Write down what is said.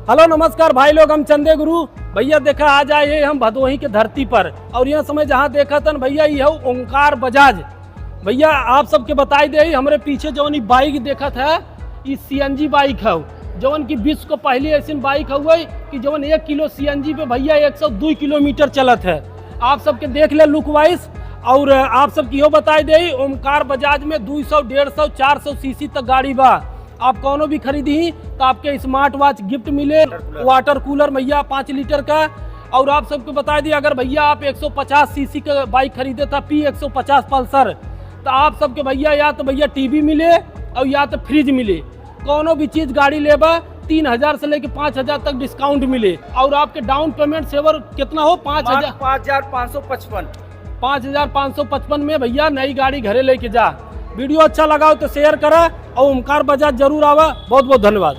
Hello नमस्कार भाई लोग, हम चंदे गुरु भैया देखा आज आए हम भदोही के धरती पर। और यह समय जहाँ देखा था भैया ये ओंकार बजाज भैया आप सबके बताई दे हमारे पीछे जौन बाइक देखा था ये CNG बाइक है जौन की विश्व को पहली ऐसी बाइक है कि जौन 1 किलो CNG पे भैया 102 किलोमीटर चलत है। आप सबके देख ले लुक वाइज। और आप सबकी यो बताई दे ओंकार बजाज में 200, 150, 400 सीसी तक गाड़ी बा। आप कौनो भी खरीदी तो आपके स्मार्ट वॉच गिफ्ट मिले, वाटर कूलर भैया 5 लीटर का। और आप सबको बता दी अगर भैया आप 150 सीसी का बाइक खरीदे था P150 पल्सर तो आप सबके भैया या तो भैया टीवी मिले और या तो फ्रिज मिले। कौनो भी चीज़ गाड़ी लेबा 3000 से लेके 5000 तक डिस्काउंट मिले। और आपके डाउन पेमेंट सेवर कितना हो 5555 में भैया नई गाड़ी घरे लेके जा। वीडियो अच्छा लगा हो तो शेयर करा और ओंकार बजाज जरूर आवा। बहुत बहुत धन्यवाद।